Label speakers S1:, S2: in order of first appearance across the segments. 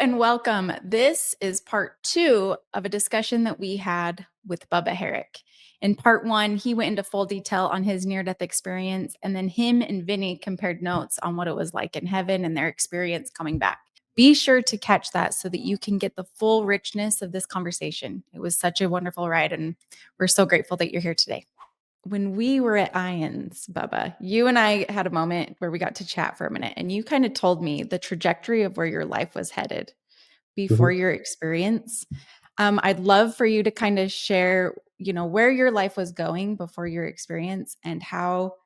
S1: and welcome. This is part 2 of a discussion that we had with Bubba Herrick. In part 1, he went into full detail on his near-death experience, and then him and Vinney compared notes on what it was like in heaven and their experience coming back. Be sure to catch that so that you can get the full richness of this conversation. It was such a wonderful ride, and we're so grateful that you're here today. When we were at Ions, Bubba, you and I had a moment where we got to chat for a minute, and you kind of told me the trajectory of where your life was headed before
S2: Mhm.
S1: your experience. I'd love for you to kind of share, where your life was going before your experience and how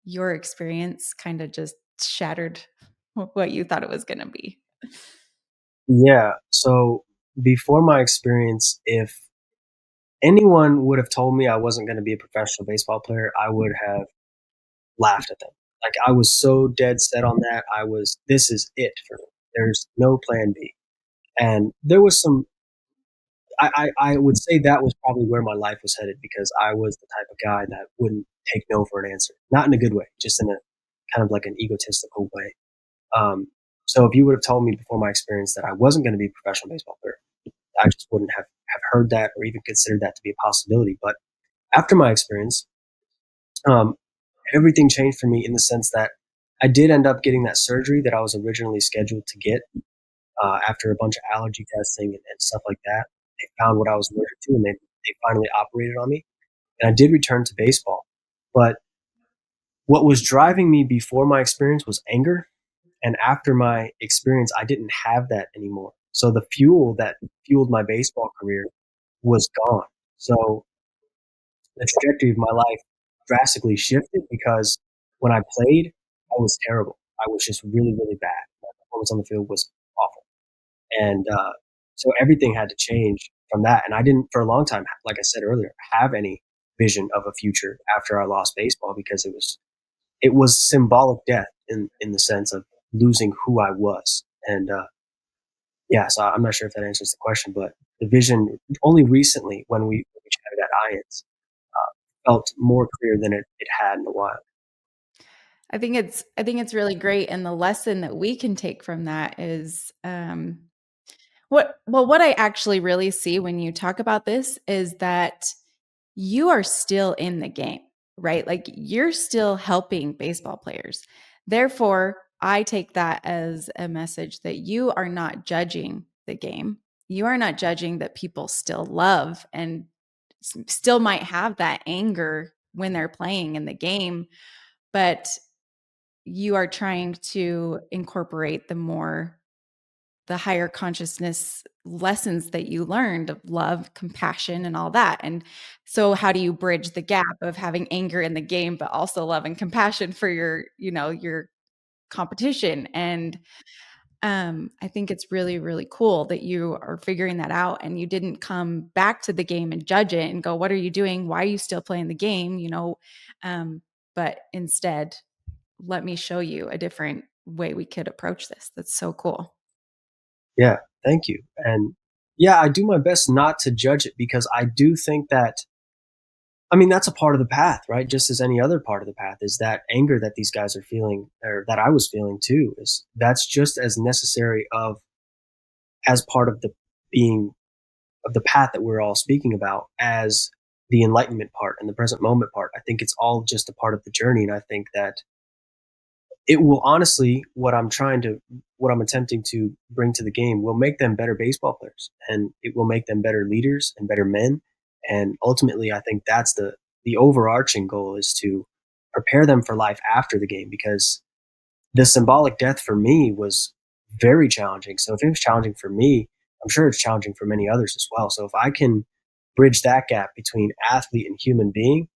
S1: your experience kind of just shattered what you thought it was going to be.
S2: Yeah. So before my experience, if anyone would have told me I wasn't going to be a professional baseball player, I would have laughed at them. Like I was so dead set on that. This is it for me. There's no plan B. And there was I would say that was probably where my life was headed because I was the type of guy that wouldn't take no for an answer. Not in a good way, just in a kind of like an egotistical way. Um, so if you would have told me before my experience that I wasn't going to be a professional baseball player, I just wouldn't have heard that or even considered that to be a possibility. But after my experience, um, everything changed for me in the sense that I did end up getting that surgery that I was originally scheduled to get after a bunch of allergy testing and stuff like that. They found what I was allergic to and they finally operated on me. And I did return to baseball. But what was driving me before my experience was anger. And after my experience, I didn't have that anymore. So the fuel that fueled my baseball career was gone. So the trajectory of my life drastically shifted because when I played, I was terrible. I was just really, really bad. My performance on the field was awful. And so everything had to change from that. And I didn't, for a long time, like I said earlier, have any vision of a future after I lost baseball because it was symbolic death in the sense of losing who I was. And yeah, so I'm not sure if that answers the question, but the vision only recently when we chatted at Ions felt more clear than it had in a while.
S1: I think it's really great, and the lesson that we can take from that is what I actually really see when you talk about this is that you are still in the game, right? Like you're still helping baseball players. Therefore, I take that as a message that you are not judging the game. You are not judging that people still love and still might have that anger when they're playing in the game, but you are trying to incorporate the higher consciousness lessons that you learned of love, compassion, and all that. And so how do you bridge the gap of having anger in the game, but also love and compassion for your competition? And I think it's really, really cool that you are figuring that out and you didn't come back to the game and judge it and go, what are you doing? Why are you still playing the game? But instead, let me show you a different way we could approach this. That's so cool.
S2: Yeah, thank you. And yeah, I do my best not to judge it because I do think that I mean that's a part of the path, right? Just as any other part of the path is that anger that these guys are feeling or that I was feeling too is that's just as necessary of as part of the being of the path that we're all speaking about as the enlightenment part and the present moment part. I think it's all just a part of the journey and I think that it will honestly what I'm attempting to bring to the game will make them better baseball players and it will make them better leaders and better men. And ultimately I think that's the overarching goal is to prepare them for life after the game because the symbolic death for me was very challenging. So if it was challenging for me, I'm sure it's challenging for many others as well. So if I can bridge that gap between athlete and human being,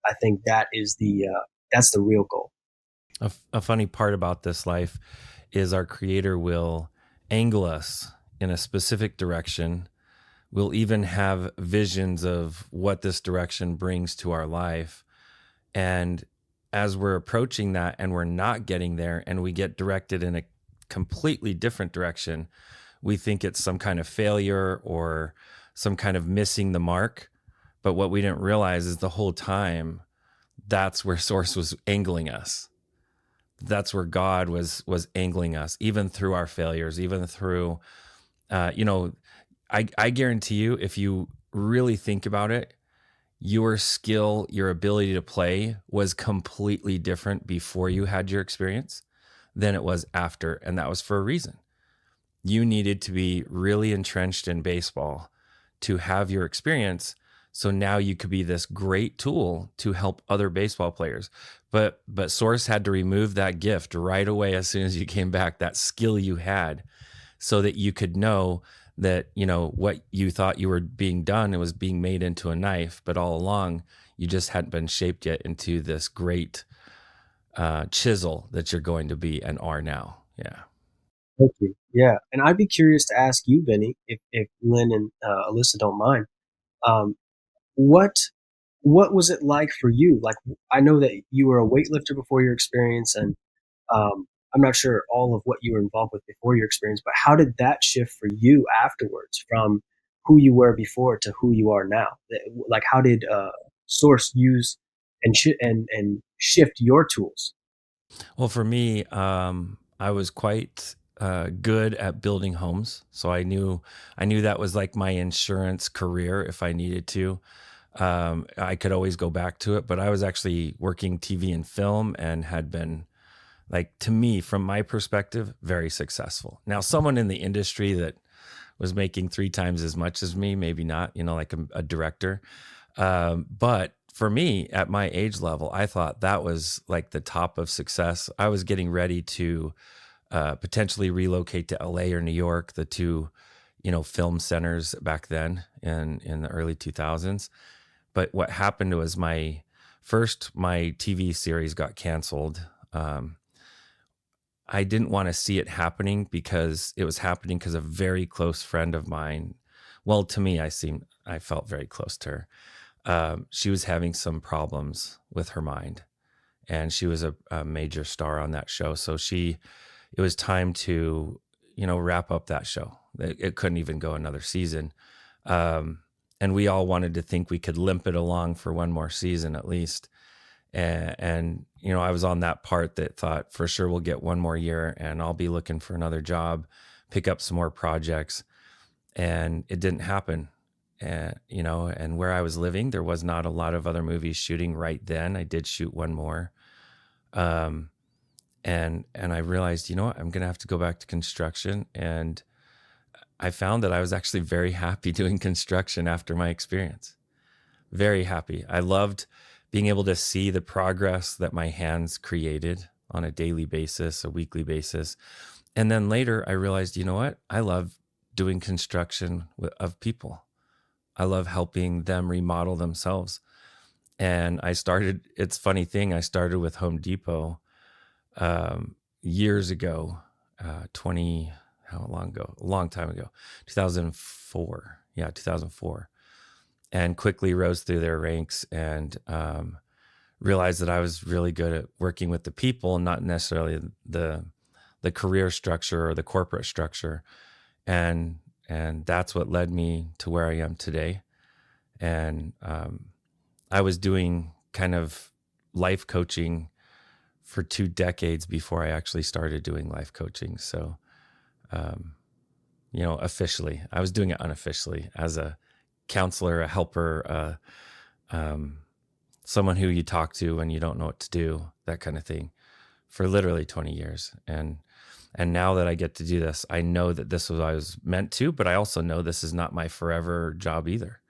S2: I think that's the real goal.
S3: A funny part about this life is our creator will angle us in a specific direction. We'll even have visions of what this direction brings to our life. And as we're approaching that and we're not getting there and we get directed in a completely different direction, we think it's some kind of failure or some kind of missing the mark. But what we didn't realize is the whole time that's where Source was angling us. that's where God was angling us, even through our failures, even through, you know, I guarantee you, if you really think about it, your skill, your ability to play was completely different before you had your experience than it was after. And that was for a reason. You needed to be really entrenched in baseball to have your experience. So now you could be this great tool to help other baseball players. But Source had to remove that gift right away as soon as you came back, that skill you had, so that you could know that, you know, what you thought you were being done, it was being made into a knife, but all along you just hadn't been shaped yet into this great chisel that you're going to be and are now. Yeah.
S2: Thank you. Yeah, and I'd be curious to ask you, Vinney, if Lynn and Alyssa don't mind, um, what what was it like for you? Like, I know that you were a weightlifter before your experience, and I'm not sure all of what you were involved with before your experience, but how did that shift for you afterwards from who you were before to who you are now? Like, how did Source use and shift your tools?
S3: Well, for me, I was quite good at building homes, so I knew that was like my insurance career if I needed to. I could always go back to it, but I was actually working TV and film and had been, like, to me, from my perspective, very successful. Now, someone in the industry that was making 3 times as much as me, maybe not, you know, like a director. But for me, at my age level, I thought that was like the top of success. I was getting ready to potentially relocate to LA or New York, the two, you know, film centers back then in the early 2000s. But what happened was my TV series got canceled. I didn't want to see it happening because it was happening because a very close friend of mine, well, to me, I felt very close to her. She was having some problems with her mind, and she was a major star on that show. So it was time to, you know, wrap up that show. It couldn't even go another season. And we all wanted to think we could limp it along for one more season at least. And you know, I was on that part that thought for sure we'll get one more year and I'll be looking for another job, pick up some more projects. And it didn't happen. And, you know, and where I was living, there was not a lot of other movies shooting right then. I did shoot one more. And I realized, you know what, I'm going to have to go back to construction. And I found that I was actually very happy doing construction after my experience. Very happy. I loved being able to see the progress that my hands created on a daily basis, a weekly basis. And then later I realized, you know what? I love doing construction of people. I love helping them remodel themselves. And it's a funny thing, I started with Home Depot years ago, 20, how long ago? A long time ago, 2004. Yeah, 2004. And quickly rose through their ranks and realized that I was really good at working with the people, not necessarily the career structure or the corporate structure. And that's what led me to where I am today. And I was doing kind of life coaching for 2 decades before I actually started doing life coaching. So, you know, officially, I was doing it unofficially as a counselor, a helper, someone who you talk to when you don't know what to do, that kind of thing, for literally 20 years. And now that I get to do this, I know that this was what I was meant to, but I also know this is not my forever job either.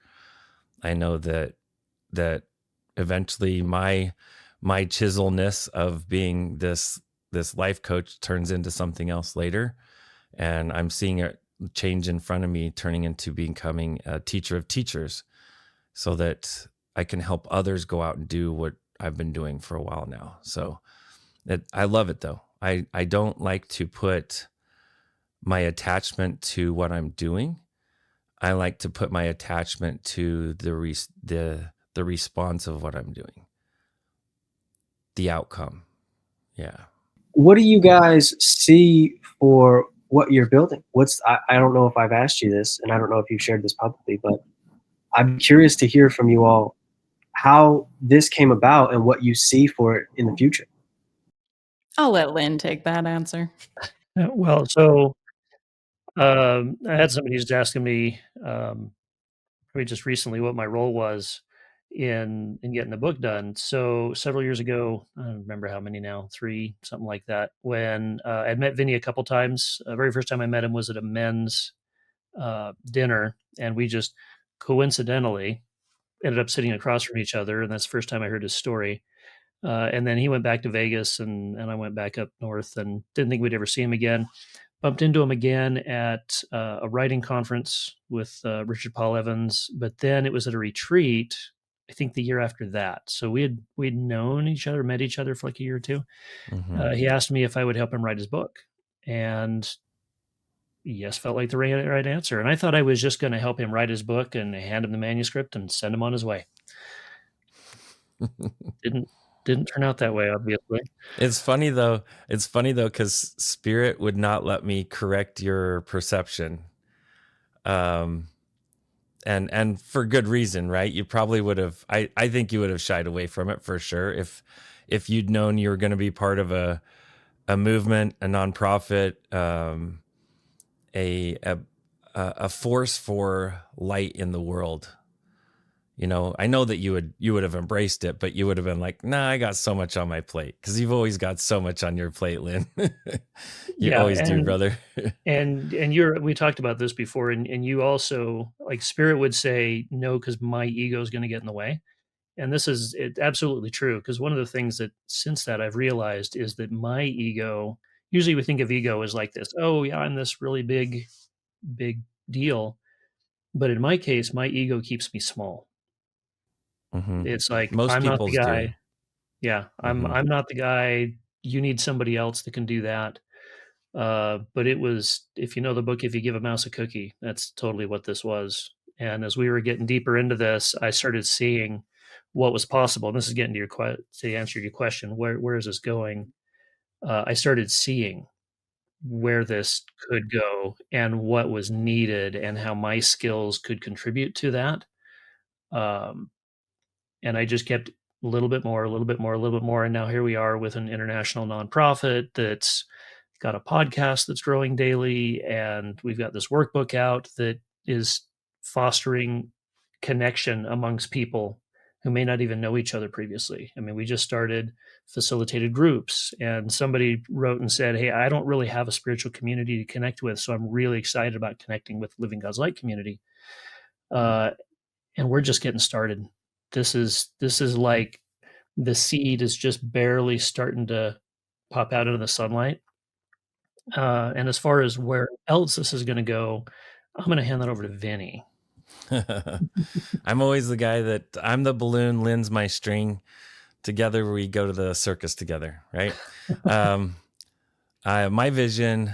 S3: I know that eventually my chiselness of being this life coach turns into something else later. And I'm seeing it change in front of me, turning into becoming a teacher of teachers, so that I can help others go out and do what I've been doing for a while now. So I love it though. I don't like to put my attachment to what I'm doing. I like to put my attachment to the response of what I'm doing, the outcome. Yeah.
S2: What do you guys see for what you're building? I don't know if I've asked you this, and I don't know if you've shared this publicly, but I'm curious to hear from you all how this came about and what you see for it in the future.
S1: I'll let Lynn take that answer.
S4: Well, so I had somebody who's asking me probably just recently what my role was in getting the book done. So several years ago, I don't remember how many now, 3, something like that. When I'd met Vinney a couple times. Very first time I met him was at a men's dinner, and we just coincidentally ended up sitting across from each other, and that's the first time I heard his story. And then he went back to Vegas, and I went back up north, and didn't think we'd ever see him again. Bumped into him again at a writing conference with Richard Paul Evans, but then it was at a retreat, I think the year after that. So we'd known each other, met each other for like a year or two. He asked me if I would help him write his book, and yes, felt like the right answer. And I thought I was just going to help him write his book and hand him the manuscript and send him on his way. Didn't turn out that way, obviously.
S3: It's funny though because Spirit would not let me correct your perception, and for good reason, right? You probably would have. I think you would have shied away from it for sure if you'd known you were going to be part of a movement, a nonprofit, a force for light in the world. You know, I know that you would have embraced it, but you would have been like, nah, I got so much on my plate, because you've always got so much on your plate, Lynn. You always do, brother.
S4: and we talked about this before, and you also, like, Spirit would say no because my ego is going to get in the way. And this is absolutely true, because one of the things that since that I've realized is that my ego, usually we think of ego as like this, oh yeah, I'm this really big deal. But in my case, my ego keeps me small.
S3: Mm-hmm.
S4: It's like,
S3: Most
S4: I'm not the
S3: people's
S4: guy.
S3: do.
S4: Yeah, I'm not the guy. You need somebody else that can do that. But it was, if you know the book, If You Give a Mouse a Cookie, that's totally what this was. And as we were getting deeper into this, I started seeing what was possible. And this is getting to answer your question, where is this going? I started seeing where this could go and what was needed and how my skills could contribute to that. And I just kept a little bit more, a little bit more, a little bit more. And now here we are with an international nonprofit that's got a podcast that's growing daily. And we've got this workbook out that is fostering connection amongst people who may not even know each other previously. I mean, we just started facilitated groups, and somebody wrote and said, hey, I don't really have a spiritual community to connect with, so I'm really excited about connecting with Living God's Light community. And we're just getting started. This is like the seed is just barely starting to pop out into the sunlight. And as far as where else this is going to go, I'm going to hand that over to Vinney.
S3: I'm always the guy that I'm the balloon, Lynn's my string. Together we go to the circus together, right? My vision,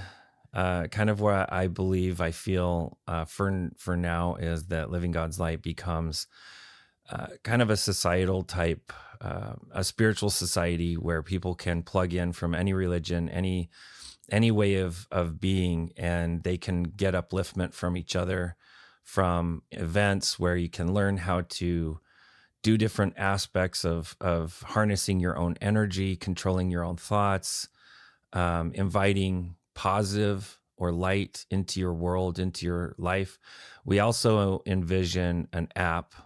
S3: kind of where I believe, I feel for now, is that Living God's Light becomes kind of a societal type, a spiritual society where people can plug in from any religion, any way of being, and they can get upliftment from each other, from events where you can learn how to do different aspects of harnessing your own energy, controlling your own thoughts, inviting positive or light into your world, into your life. We also envision an app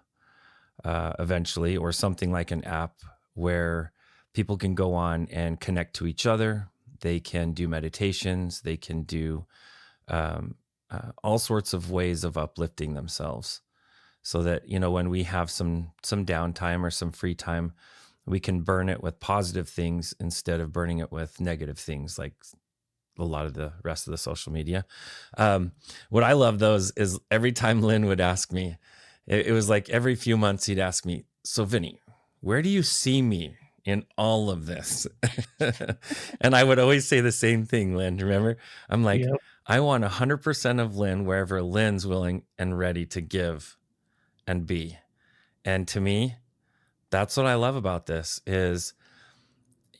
S3: eventually, or something like an app, where people can go on and connect to each other. They can do meditations. They can do all sorts of ways of uplifting themselves, so that, you know, when we have some downtime or some free time, we can burn it with positive things instead of burning it with negative things, like a lot of the rest of the social media. What I love those is every time Lynn would ask me, it was like every few months he'd ask me, so Vinney, where do you see me in all of this? And I would always say the same thing, Lynn, remember? I'm like, yep. I want 100% of Lynn wherever Lynn's willing and ready to give and be. And to me, that's what I love about this is,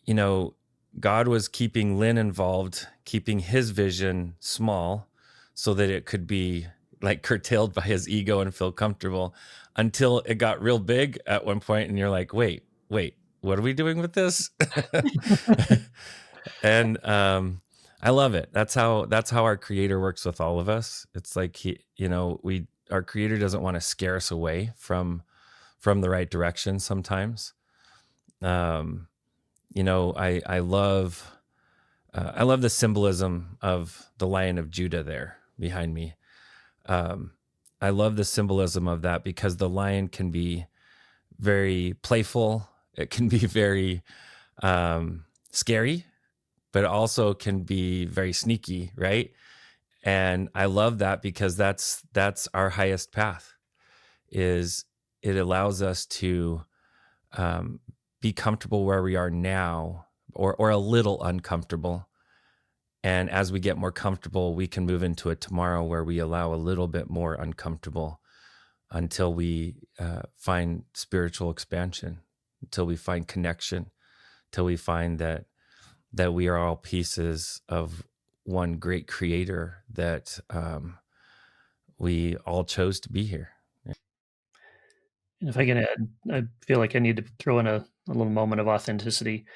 S3: you know, God was keeping Lynn involved, keeping his vision small so that it could be like curtailed by his ego and feel comfortable, until it got real big at one point. And you're like, wait, what are we doing with this? And I love it. That's how our creator works with all of us. It's like our creator doesn't want to scare us away from the right direction sometimes. I love the symbolism of the Lion of Judah there behind me. I love the symbolism of that because the lion can be very playful. It can be very scary, but it also can be very sneaky, right? And I love that because that's our highest path. Is it allows us to be comfortable where we are now, or a little uncomfortable. And as we get more comfortable, we can move into a tomorrow where we allow a little bit more uncomfortable until we find spiritual expansion, until we find connection, till we find that we are all pieces of one great creator, that we all chose to be here.
S4: And if I can add, I feel like I need to throw in a little moment of authenticity.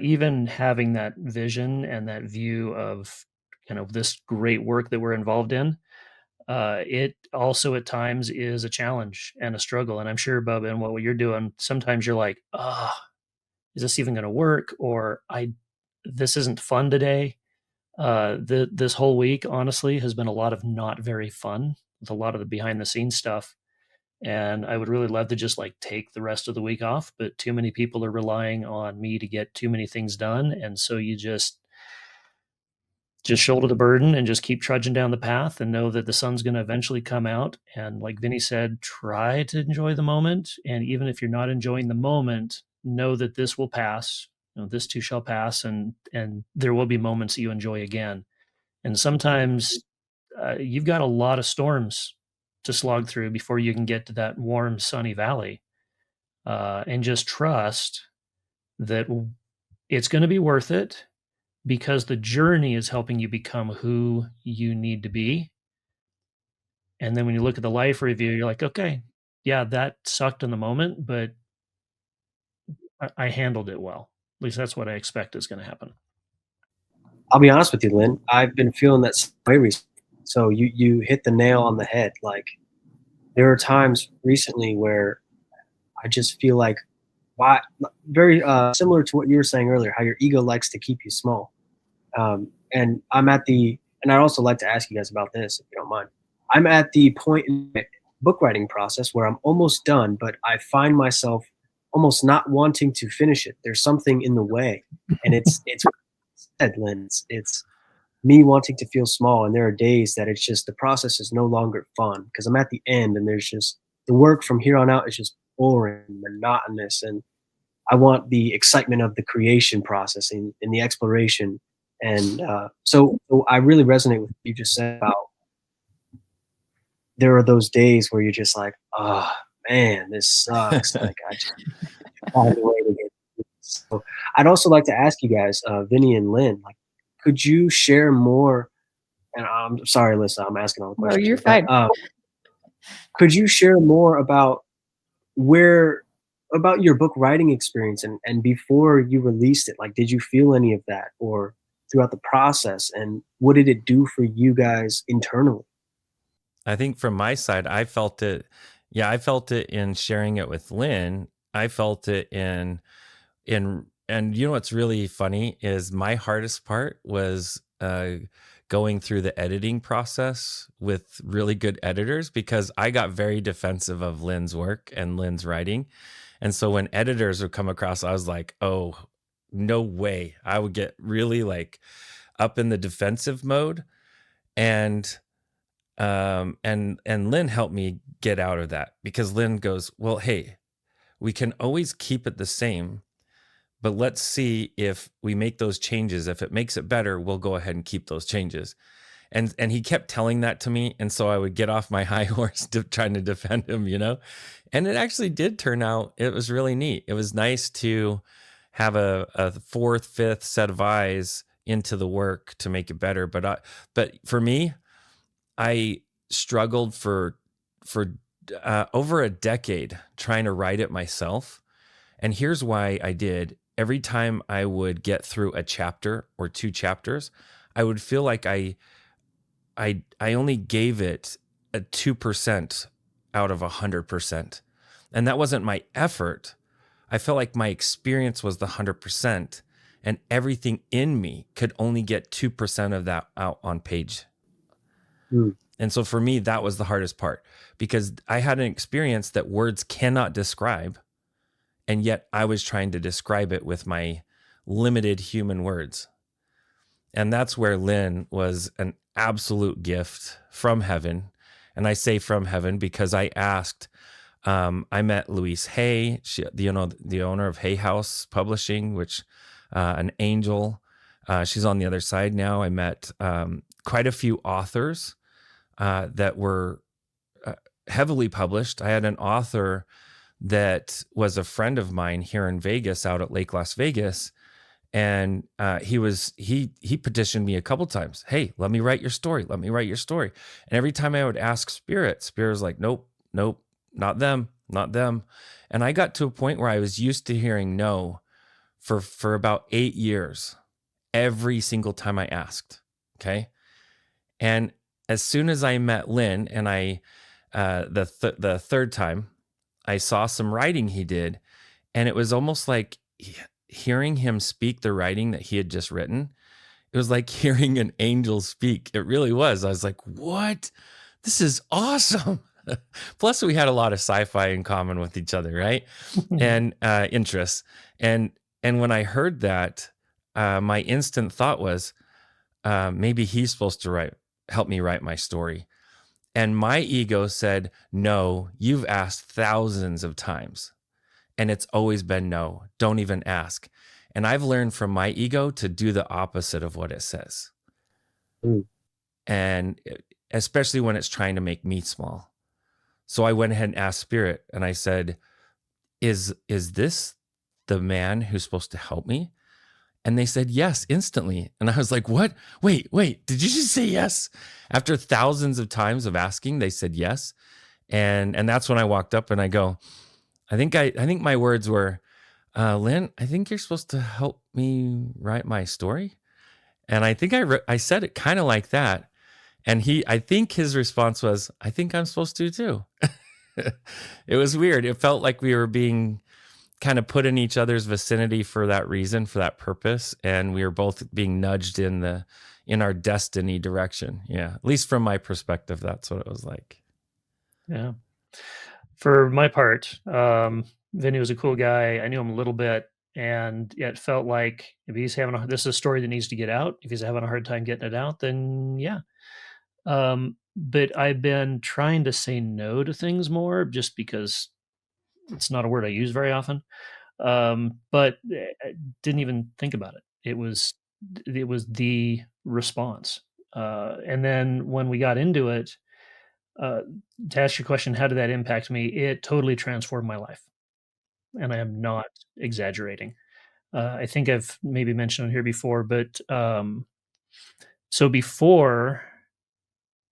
S4: Even having that vision and that view of kind of this great work that we're involved in, it also at times is a challenge and a struggle. And I'm sure, Bubba, and what you're doing, sometimes you're like, is this even going to work? Or this isn't fun today. This whole week, honestly, has been a lot of not very fun with a lot of the behind the scenes stuff. And I would really love to just like take the rest of the week off, but too many people are relying on me to get too many things done. And so you just shoulder the burden and just keep trudging down the path and know that the sun's going to eventually come out. And like Vinney said, try to enjoy the moment. And even if you're not enjoying the moment, know that this will pass. This too shall pass, and there will be moments that you enjoy again. And sometimes you've got a lot of storms to slog through before you can get to that warm, sunny valley. And just trust that it's going to be worth it, because the journey is helping you become who you need to be. And then when you look at the life review, you're like, okay, yeah, that sucked in the moment, but I handled it well. At least that's what I expect is going to happen.
S2: I'll be honest with you, Lynn. I've been feeling that same way recently. So you hit the nail on the head. Like, there are times recently where I just feel like, why? Very similar to what you were saying earlier, how your ego likes to keep you small. And and I'd also like to ask you guys about this, if you don't mind. I'm at the point in my book writing process where I'm almost done, but I find myself almost not wanting to finish it. There's something in the way, and it's said, Lynn, it's me wanting to feel small. And there are days that it's just the process is no longer fun because I'm at the end, and there's just the work from here on out is just boring, monotonous, and I want the excitement of the creation process and the exploration. And so I really resonate with what you just said about there are those days where you're just like, oh man, this sucks. Like, I just find a way to get through this. So I'd also like to ask you guys, Vinney and Lynn, like, could you share more? And I'm sorry, Alyssa, I'm asking all the
S1: No,
S2: questions.
S1: you're fine.
S2: Could you share more about about your book writing experience and before you released it? Like, did you feel any of that or throughout the process? And what did it do for you guys internally?
S3: I think from my side, I felt it. Yeah, I felt it in sharing it with Lynn. I felt it and what's really funny is my hardest part was going through the editing process with really good editors, because I got very defensive of Lynn's work and Lynn's writing. And so when editors would come across, I was like, oh, no way. I would get really like up in the defensive mode. And Lynn helped me get out of that, because Lynn goes, well, hey, we can always keep it the same, but let's see if we make those changes. If it makes it better, we'll go ahead and keep those changes. And he kept telling that to me. And so I would get off my high horse trying to defend him, and it actually did turn out, it was really neat. It was nice to have a fourth, fifth set of eyes into the work to make it better. But for me, I struggled for over a decade trying to write it myself. And here's why I did. every time I would get through a chapter or 2 chapters, I would feel like I only gave it a 2% out of 100%. And that wasn't my effort. I felt like my experience was the 100%, and everything in me could only get 2% of that out on page. And so for me, that was the hardest part, because I had an experience that words cannot describe, and yet I was trying to describe it with my limited human words. And that's where Lynn was an absolute gift from heaven. And I say from heaven because I asked, I met Louise Hay, the owner of Hay House Publishing, which an angel. She's on the other side now. I met quite a few authors that were heavily published. I had an author that was a friend of mine here in Vegas, out at Lake Las Vegas. And he petitioned me a couple times. Hey, let me write your story. Let me write your story. And every time I would ask Spirit was like, nope, not them. And I got to a point where I was used to hearing no for about 8 years, every single time I asked. Okay. And as soon as I met Lynn, and the third time, I saw some writing he did, and it was almost like hearing him speak the writing that he had just written. It was like hearing an angel speak. It really was. I was like, what? This is awesome. Plus, we had a lot of sci-fi in common with each other, right? And interests. And when I heard that, my instant thought was, maybe he's supposed to help me write my story. And my ego said, no, you've asked thousands of times, and it's always been no, don't even ask. And I've learned from my ego to do the opposite of what it says. And especially when it's trying to make me small. So I went ahead and asked Spirit, and I said, is this the man who's supposed to help me? And they said yes instantly. And I was like, what? Wait, did you just say yes? After thousands of times of asking, they said yes. And that's when I walked up and I go, I think my words were, Lynn, I think you're supposed to help me write my story. And I think I said it kind of like that. And I think his response was, I think I'm supposed to too. It was weird. It felt like we were being kind of put in each other's vicinity for that reason, for that purpose. And we were both being nudged in our destiny direction. Yeah. At least from my perspective, that's what it was like.
S4: Yeah. For my part, Vinney was a cool guy. I knew him a little bit, and it felt like if he's this is a story that needs to get out. If he's having a hard time getting it out, then yeah. But I've been trying to say no to things more, just because it's not a word I use very often. But I didn't even think about it. It was the response. And then when we got into it, to ask your question, how did that impact me? It totally transformed my life. And I am not exaggerating. I think I've maybe mentioned on here before, but so before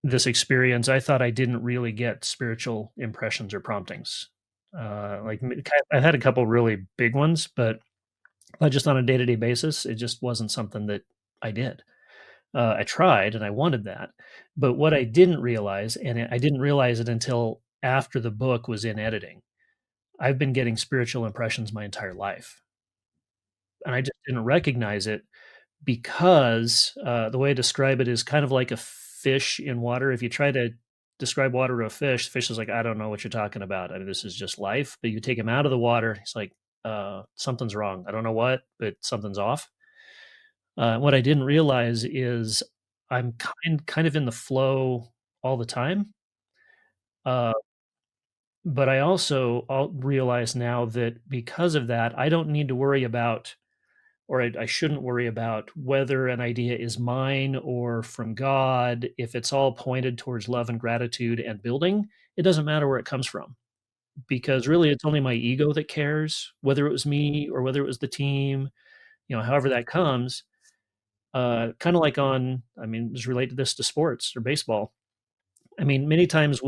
S4: this experience, I thought I didn't really get spiritual impressions or promptings. Like I had a couple really big ones, but just on a day-to-day basis, it just wasn't something that I did. I tried and I wanted that, but what I didn't realize, and I didn't realize it until after the book was in editing, I've been getting spiritual impressions my entire life. And I just didn't recognize it because the way I describe it is kind of like a fish in water. If you try to describe water to a fish, the fish is like, I don't know what you're talking about. I mean, this is just life. But you take him out of the water, he's like, something's wrong. I don't know what, but something's off. What I didn't realize is I'm kind of in the flow all the time. But I also realize now that because of that, I don't need to worry about, or I shouldn't worry about whether an idea is mine or from God. If it's all pointed towards love and gratitude and building, it doesn't matter where it comes from, because really it's only my ego that cares, whether it was me or whether it was the team, however that comes. Kind of like just relate to this to sports or baseball. I mean, many times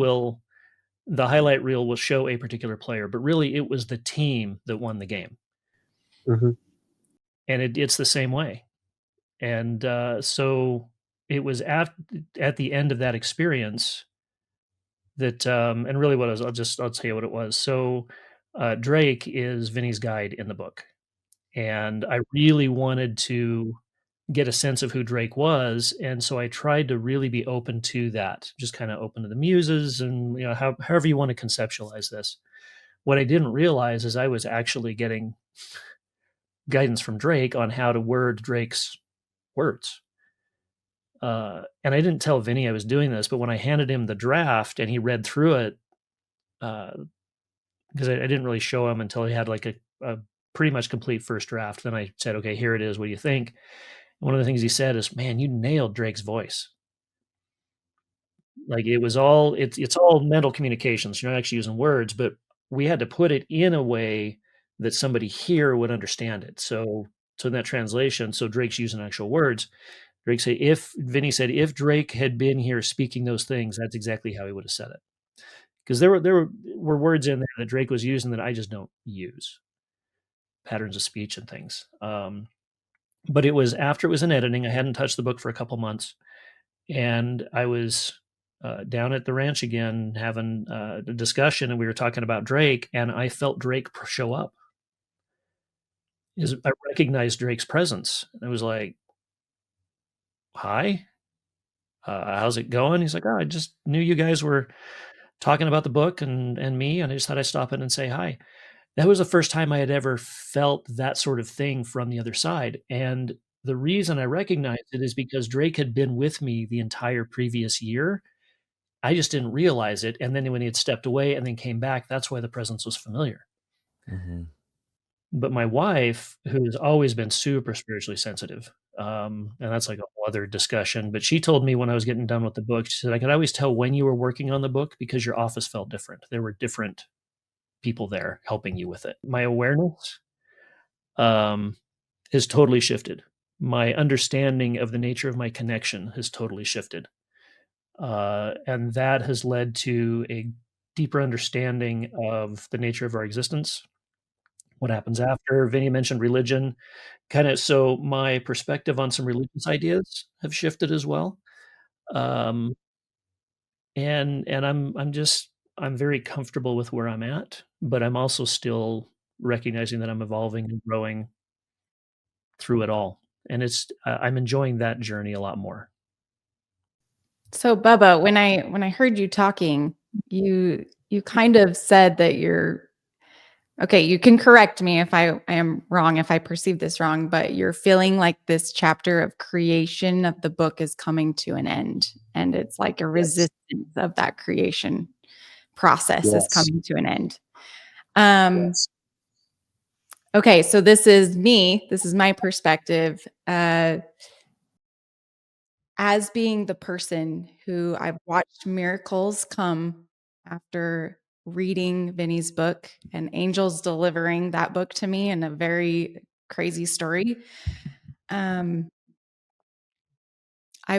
S4: the highlight reel will show a particular player, but really it was the team that won the game.
S2: Mm-hmm.
S4: and it's the same way. And so it was at the end of that experience that, and really what it was, I'll tell you what it was. So Drake is Vinny's guide in the book, and I really wanted to get a sense of who Drake was, and so I tried to really be open to that, just kind of open to the muses, and however you want to conceptualize this. What I didn't realize is I was actually getting guidance from Drake on how to word Drake's words. And I didn't tell Vinney I was doing this, but when I handed him the draft and he read through it, because I didn't really show him until he had like a pretty much complete first draft. Then I said, "Okay, here it is. What do you think?" And one of the things he said is, "Man, you nailed Drake's voice. Like it was all it's all mental communications. You're not actually using words, but we had to put it in a way that somebody here would understand it." So in that translation, so Drake's using actual words. Vinney said, if Drake had been here speaking those things, that's exactly how he would have said it. Because there were words in there that Drake was using that I just don't use, patterns of speech and things. But it was after it was in editing. I hadn't touched the book for a couple months, and I was down at the ranch again having a discussion, and we were talking about Drake, and I felt Drake show up. I recognized Drake's presence, and I was like, "Hi, how's it going?" He's like, "Oh, I just knew you guys were talking about the book and me, and I just thought I'd stop in and say hi." That was the first time I had ever felt that sort of thing from the other side, and the reason I recognized it is because Drake had been with me the entire previous year. I just didn't realize it, and then when he had stepped away and then came back, that's why the presence was familiar.
S3: Mm-hmm.
S4: But my wife, who's always been super spiritually sensitive, and that's like a whole other discussion, but she told me when I was getting done with the book, she said, "I could always tell when you were working on the book because your office felt different. There were different people there helping you with it." My awareness has totally shifted. My understanding of the nature of my connection has totally shifted. And that has led to a deeper understanding of the nature of our existence, what happens after. Vinney mentioned religion, so my perspective on some religious ideas have shifted as well. And I'm very comfortable with where I'm at, but I'm also still recognizing that I'm evolving and growing through it all. And I'm enjoying that journey a lot more.
S1: So Bubba, when I heard you talking, you kind of said that okay, you can correct me if I am wrong, if I perceive this wrong, but you're feeling like this chapter of creation of the book is coming to an end, and it's like a resistance of that creation process is coming to an end. Okay, so this is my perspective. As being the person who I've watched miracles come after reading Vinney's book and angels delivering that book to me in a very crazy story. I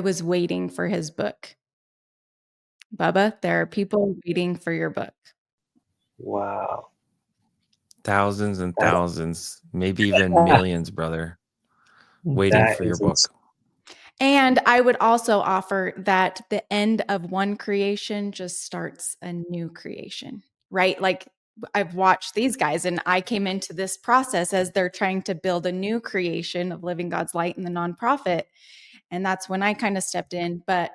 S1: was waiting for his book. Bubba, there are people waiting for your book.
S2: Wow.
S3: Thousands and thousands, maybe even millions, brother, waiting for your book.
S1: And I would also offer that the end of one creation just starts a new creation, right? Like I've watched these guys, and I came into this process as they're trying to build a new creation of Living God's Light in the nonprofit. And that's when I kind of stepped in. But,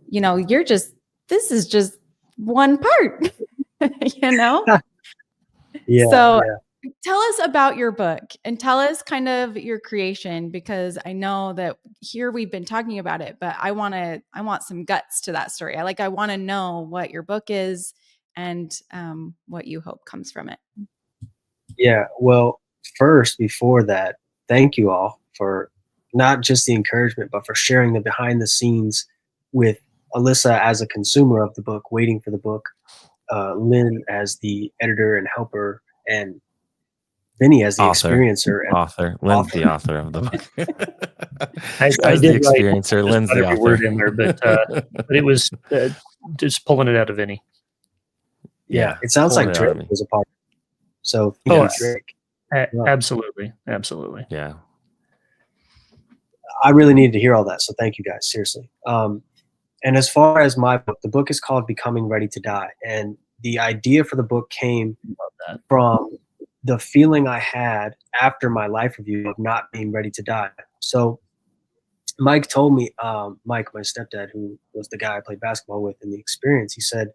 S1: this is just one part,
S2: Yeah.
S1: So tell us about your book and tell us kind of your creation, because I know that here we've been talking about it, but I want some guts to that story. I want to know what your book is and what you hope comes from it.
S2: Yeah. Well, first, before that, thank you all for not just the encouragement, but for sharing the behind the scenes with Alyssa as a consumer of the book, waiting for the book, Lynn as the editor and helper, and Vinney as the experiencer.
S3: Lynn's the author of the book.
S4: I did the experiencer. Lynn's the author. Word in there, but it was just pulling it out of Vinney.
S2: Yeah, it sounds like Drake was a part of it. So Drake.
S4: Absolutely.
S3: Yeah.
S2: I really needed to hear all that. So thank you guys, seriously. And as far as my book, the book is called Becoming Ready to Die. And the idea for the book came
S4: that.
S2: from the feeling I had after my life review of not being ready to die. So Mike told me, Mike, my stepdad, who was the guy I played basketball with in the experience, he said,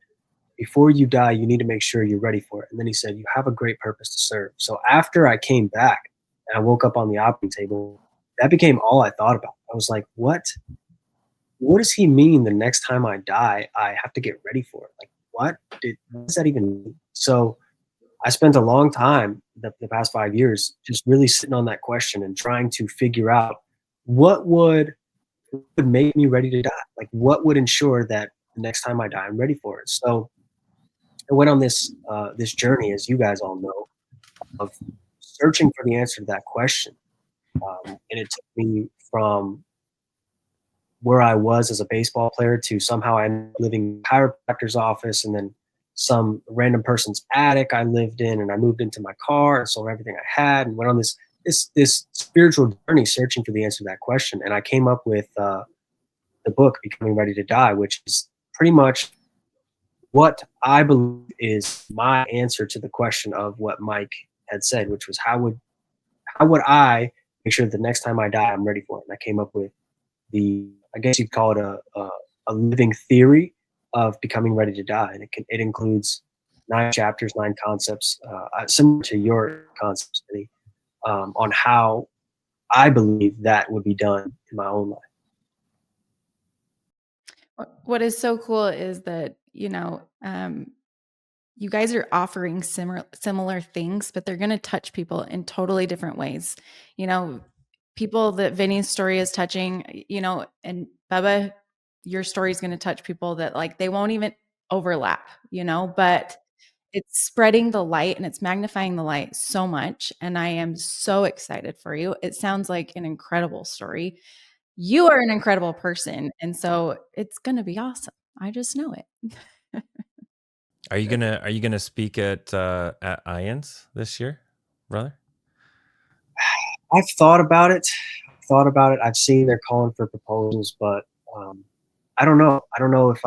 S2: before you die, you need to make sure you're ready for it. And then he said, you have a great purpose to serve. So after I came back and I woke up on the operating table, that became all I thought about. I was like, what does he mean the next time I die, I have to get ready for it? Like, what does that even mean? So I spent a long time, the past 5 years, just really sitting on that question and trying to figure out what would make me ready to die? Like, what would ensure that the next time I die, I'm ready for it? So I went on this journey, as you guys all know, of searching for the answer to that question. And it took me from where I was as a baseball player to somehow I ended up living in a chiropractor's office, and then some random person's attic I lived in, and I moved into my car and sold everything I had and went on this spiritual journey searching for the answer to that question. And I came up with the book Becoming Ready to Die, which is pretty much what I believe is my answer to the question of what Mike had said, which was how would I make sure that the next time I die I'm ready for it? And I came up with I guess you'd call it a living theory of becoming ready to die, and it includes 9 chapters, 9 concepts, similar to your concepts, Vinny, on how I believe that would be done in my own life.
S1: What is so cool is that, you guys are offering similar things, but they're going to touch people in totally different ways. People that Vinny's story is touching, and Bubba, your story is going to touch people that like they won't even overlap, but it's spreading the light and it's magnifying the light so much. And I am so excited for you. It sounds like an incredible story. You are an incredible person. And so it's going to be awesome. I just know it.
S3: Are you gonna speak at IANS this year, brother?
S2: I've thought about it. I've seen they're calling for proposals, but I don't know. I don't know if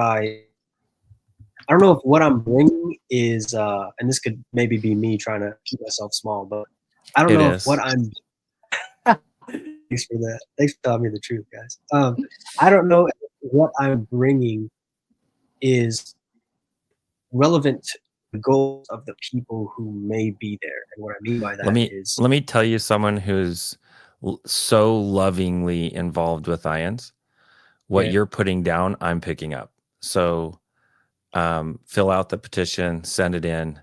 S2: what I'm bringing is, and this could maybe be me trying to keep myself small, but I don't know if what I'm. Thanks for that. Thanks for telling me the truth, guys. I don't know if what I'm bringing is relevant to the goals of the people who may be there. And what I mean by that
S3: let me tell you someone who's so lovingly involved with IANS. What you're putting down, I'm picking up. So fill out the petition, send it in.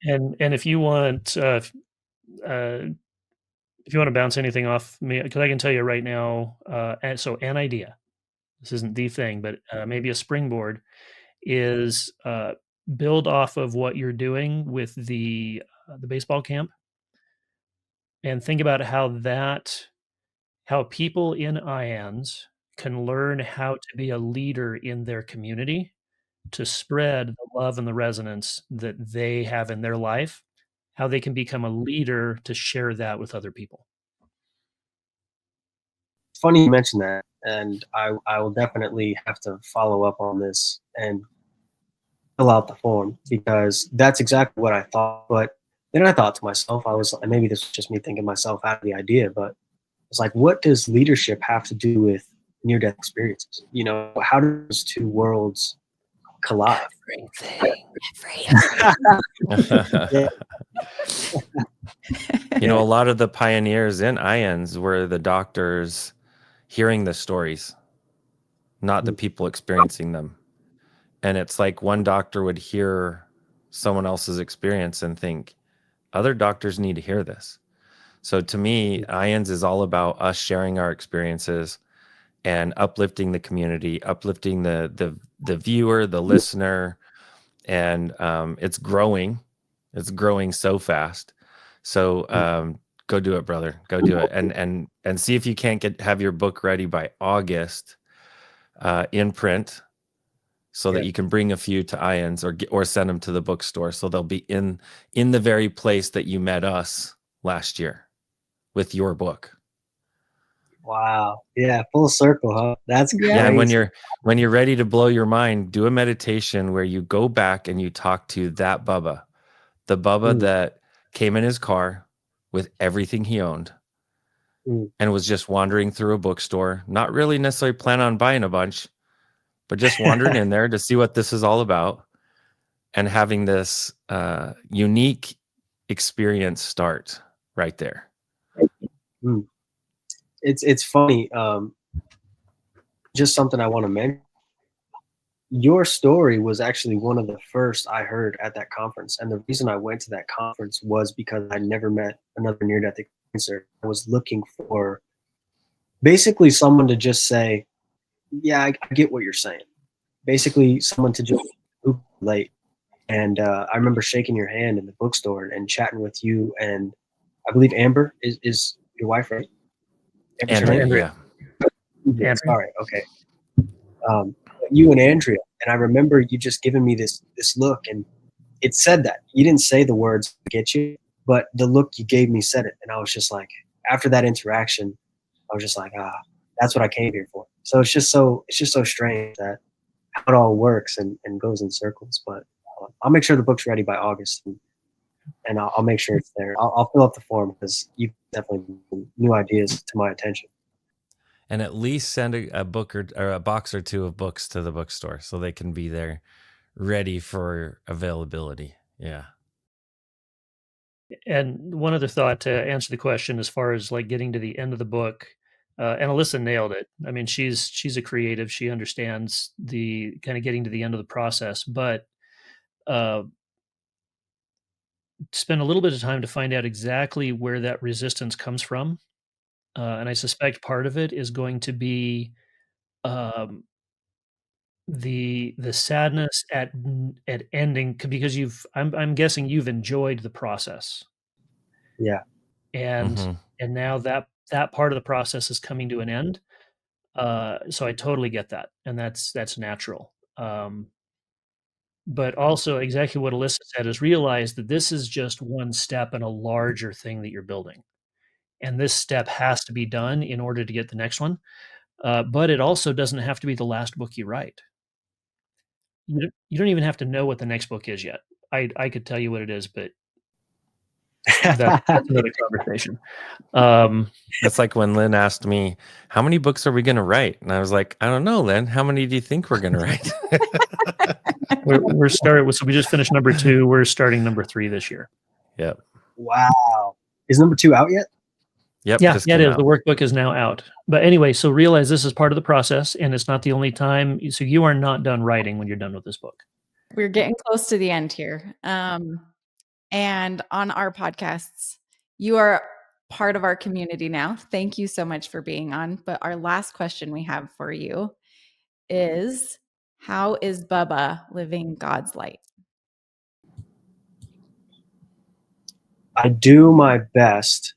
S4: And if you want to bounce anything off me, because I can tell you right now, so an idea, this isn't the thing, but maybe a springboard is build off of what you're doing with the baseball camp, and think about how people in IANS can learn how to be a leader in their community to spread the love and the resonance that they have in their life, how they can become a leader to share that with other people.
S2: Funny you mentioned that, and I will definitely have to follow up on this and fill out the form, because that's exactly what I thought. But then I thought to myself, and maybe this was just me thinking myself out of the idea, but it's like, what does leadership have to do with near-death experiences? How do those two worlds collide?
S1: Everything.
S3: A lot of the pioneers in IANS were the doctors hearing the stories, not the people experiencing them. And it's like one doctor would hear someone else's experience and think, other doctors need to hear this. So to me, IANS is all about us sharing our experiences and uplifting the community, uplifting the viewer, the listener, and it's growing. It's growing so fast. So go do it, brother. Go do it, and see if you can't have your book ready by August in print, so that you can bring a few to IANS or send them to the bookstore, so they'll be in the very place that you met us last year, with your book.
S2: Wow. Yeah, full circle, huh? That's
S1: Yeah.
S3: Yeah, and
S2: crazy.
S3: when you're ready to blow your mind, do a meditation where you go back and you talk to that Bubba, the Bubba
S2: Mm,
S3: that came in his car with everything he owned
S2: mm.
S3: and was just wandering through a bookstore, not really necessarily plan on buying a bunch, but just wandering in there to see what this is all about and having this unique experience start right there.
S2: Mm. It's funny. Just something I want to mention. Your story was actually one of the first I heard at that conference. And the reason I went to that conference was because I never met another near-death experiencer. I was looking for basically someone to just say, yeah, I get what you're saying. Basically someone to just relate. And I remember shaking your hand in the bookstore and chatting with you. And I believe Amber is your wife, right? Amber's her name?
S3: Andrea, yeah.
S2: Yes, all right, okay. You and Andrea, and I remember you just giving me this look, and it said that. You didn't say the words "get you," but the look you gave me said it, and I was just like, after that interaction, I was just like, that's what I came here for. So it's just so strange that how it all works and goes in circles. But I'll make sure the book's ready by August, and I'll make sure it's there. I'll fill up the form because you definitely bring new ideas to my attention.
S3: And at least send a book or a box or two of books to the bookstore so they can be there ready for availability. Yeah.
S4: And one other thought to answer the question, as far as like getting to the end of the book, and Alyssa nailed it. I mean, she's a creative. She understands the kind of getting to the end of the process, but spend a little bit of time to find out exactly where that resistance comes from. And I suspect part of it is going to be um, the sadness at ending, because I'm guessing you've enjoyed the process.
S2: Yeah.
S4: And
S3: Mm-hmm.
S4: and now that part of the process is coming to an end. So I totally get that, and that's natural. But also exactly what Alyssa said is realize that this is just one step in a larger thing that you're building. And this step has to be done in order to get the next one. But it also doesn't have to be the last book you write. You don't even have to know what the next book is yet. I could tell you what it is, but that's another conversation.
S3: That's like when Lynn asked me, how many books are we going to write? And I was like, I don't know, Lynn. How many do you think we're going to write?
S4: we're starting with, so we just finished number 2. We're starting number 3 this year.
S3: Yep.
S2: Wow. Is number 2 out yet?
S3: Yep.
S4: Yeah,
S3: just
S4: it
S3: came
S4: is.
S3: out.
S4: The workbook is now out. But anyway, so realize this is part of the process, and it's not the only time. So you are not done writing when you're done with this book.
S1: We're getting close to the end here. And on our podcasts, you are part of our community now. Thank you so much for being on. But our last question we have for you is, how is Bubba living God's light?
S2: I do my best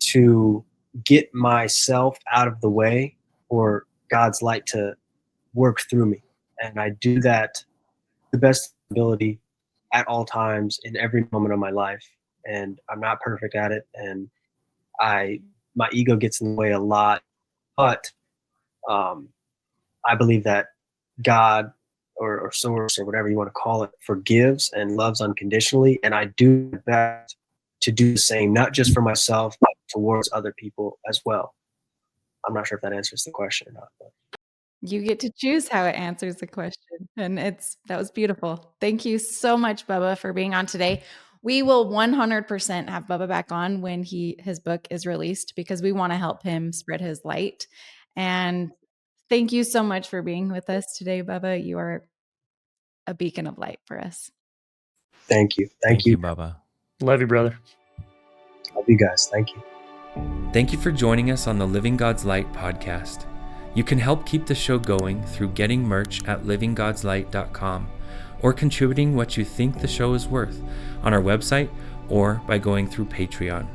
S2: to get myself out of the way for God's light to work through me. And I do that the best ability at all times in every moment of my life. And I'm not perfect at it. And my ego gets in the way a lot, but I believe that God or source or whatever you want to call it forgives and loves unconditionally. And I do my best to do the same, not just for myself, but towards other people as well. I'm not sure if that answers the question or not. But.
S1: You get to choose how it answers the question. And that was beautiful. Thank you so much, Bubba, for being on today. We will 100% have Bubba back on when his book is released, because we want to help him spread his light. And thank you so much for being with us today, Bubba. You are a beacon of light for us.
S2: Thank you.
S3: Thank you, Bubba.
S4: Love you, brother.
S2: Love you guys. Thank you.
S3: Thank you for joining us on the Living God's Light podcast. You can help keep the show going through getting merch at livinggodslight.com or contributing what you think the show is worth on our website or by going through Patreon.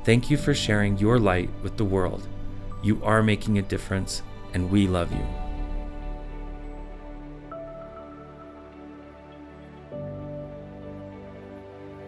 S3: Thank you for sharing your light with the world. You are making a difference, and we love you.